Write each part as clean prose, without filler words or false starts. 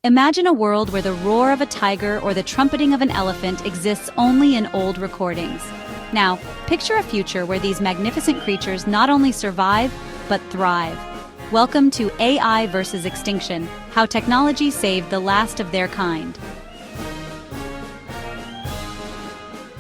Imagine a world where the roar of a tiger or the trumpeting of an elephant exists only in old recordings. Now, picture a future where these magnificent creatures not only survive, but thrive. Welcome to AI versus Extinction, how technology saved the last of their kind.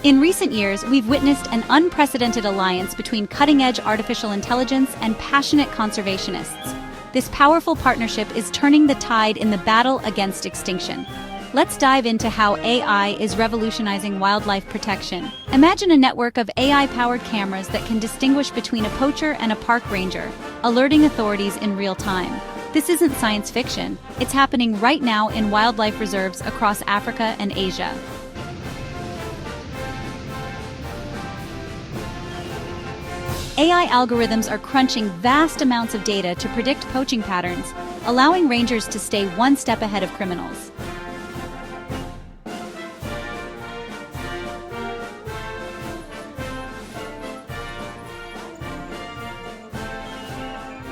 In recent years, we've witnessed an unprecedented alliance between cutting-edge artificial intelligence and passionate conservationists. This powerful partnership is turning the tide in the battle against extinction. Let's dive into how AI is revolutionizing wildlife protection. Imagine a network of AI-powered cameras that can distinguish between a poacher and a park ranger, alerting authorities in real time. This isn't science fiction. It's happening right now in wildlife reserves across Africa and Asia. AI algorithms are crunching vast amounts of data to predict poaching patterns, allowing rangers to stay one step ahead of criminals.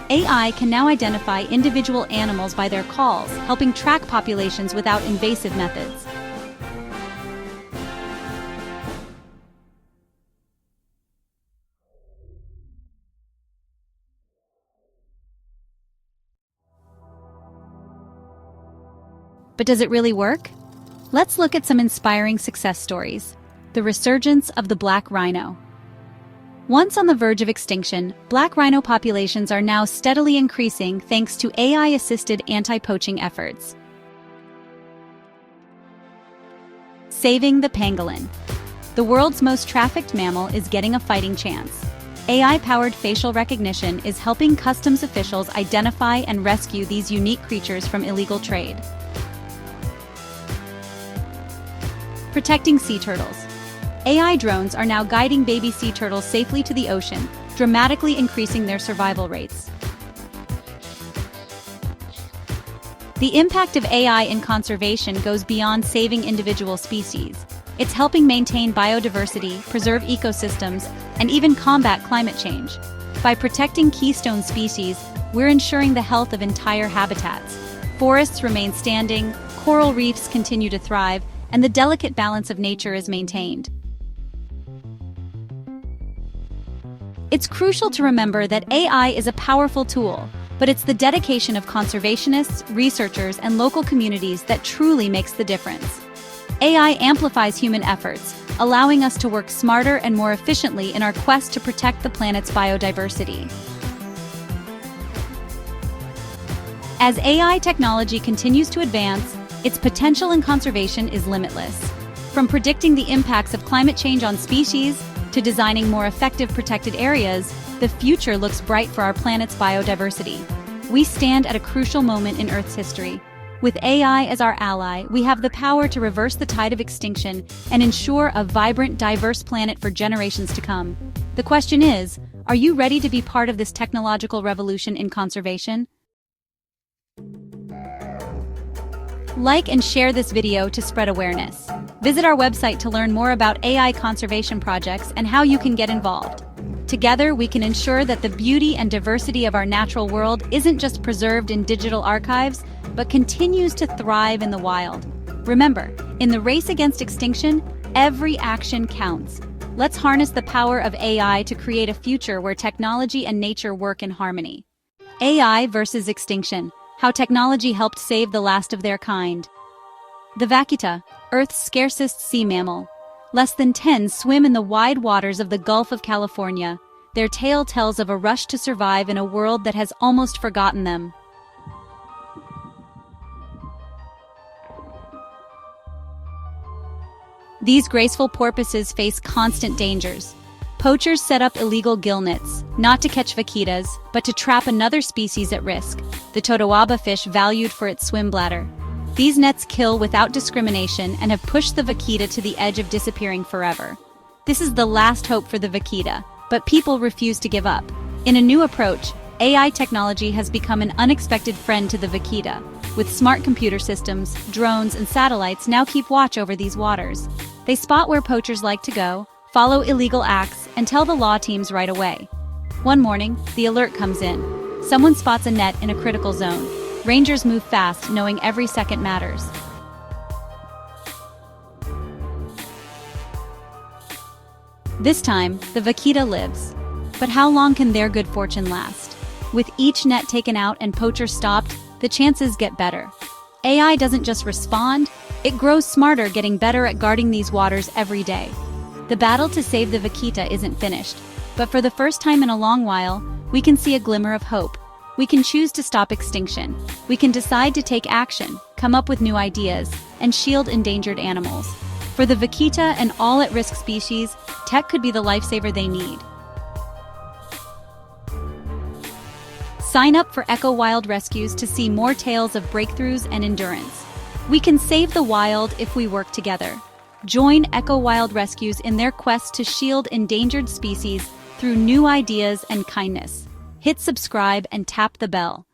AI can now identify individual animals by their calls, helping track populations without invasive methods. But does it really work? Let's look at some inspiring success stories. The resurgence of the black rhino. Once on the verge of extinction, black rhino populations are now steadily increasing thanks to AI-assisted anti-poaching efforts. Saving the pangolin. The world's most trafficked mammal is getting a fighting chance. AI-powered facial recognition is helping customs officials identify and rescue these unique creatures from illegal trade. Protecting sea turtles. AI drones are now guiding baby sea turtles safely to the ocean, dramatically increasing their survival rates. The impact of AI in conservation goes beyond saving individual species. It's helping maintain biodiversity, preserve ecosystems, and even combat climate change. By protecting keystone species, we're ensuring the health of entire habitats. Forests remain standing, coral reefs continue to thrive, and the delicate balance of nature is maintained. It's crucial to remember that AI is a powerful tool, but it's the dedication of conservationists, researchers, and local communities that truly makes the difference. AI amplifies human efforts, allowing us to work smarter and more efficiently in our quest to protect the planet's biodiversity. As AI technology continues to advance, its potential in conservation is limitless. From predicting the impacts of climate change on species to designing more effective protected areas, the future looks bright for our planet's biodiversity. We stand at a crucial moment in Earth's history. With AI as our ally, we have the power to reverse the tide of extinction and ensure a vibrant, diverse planet for generations to come. The question is, are you ready to be part of this technological revolution in conservation? Like and share this video to spread awareness. Visit our website to learn more about AI conservation projects and how you can get involved. Together, we can ensure that the beauty and diversity of our natural world isn't just preserved in digital archives, but continues to thrive in the wild. Remember, in the race against extinction, every action counts. Let's harness the power of AI to create a future where technology and nature work in harmony. AI versus extinction. How technology helped save the last of their kind. The vaquita, Earth's scarcest sea mammal. Less than 10 swim in the wide waters of the Gulf of California. Their tale tells of a rush to survive in a world that has almost forgotten them. These graceful porpoises face constant dangers. Poachers set up illegal gill nets, not to catch vaquitas, but to trap another species at risk, the totoaba fish valued for its swim bladder. These nets kill without discrimination and have pushed the vaquita to the edge of disappearing forever. This is the last hope for the vaquita, but people refuse to give up. In a new approach, AI technology has become an unexpected friend to the vaquita. With smart computer systems, drones, and satellites now keep watch over these waters. They spot where poachers like to go, follow illegal acts, and tell the law teams right away. One morning, the alert comes in. Someone spots a net in a critical zone. Rangers move fast, knowing every second matters. This time, the vaquita lives. But how long can their good fortune last? With each net taken out and poachers stopped, the chances get better. AI doesn't just respond, it grows smarter, getting better at guarding these waters every day. The battle to save the vaquita isn't finished, but for the first time in a long while, we can see a glimmer of hope. We can choose to stop extinction. We can decide to take action, come up with new ideas, and shield endangered animals. For the vaquita and all at-risk species, tech could be the lifesaver they need. Sign up for EchoWild Rescues to see more tales of breakthroughs and endurance. We can save the wild if we work together. Join EchoWild Rescues in their quest to shield endangered species through new ideas and kindness. Hit subscribe and tap the bell.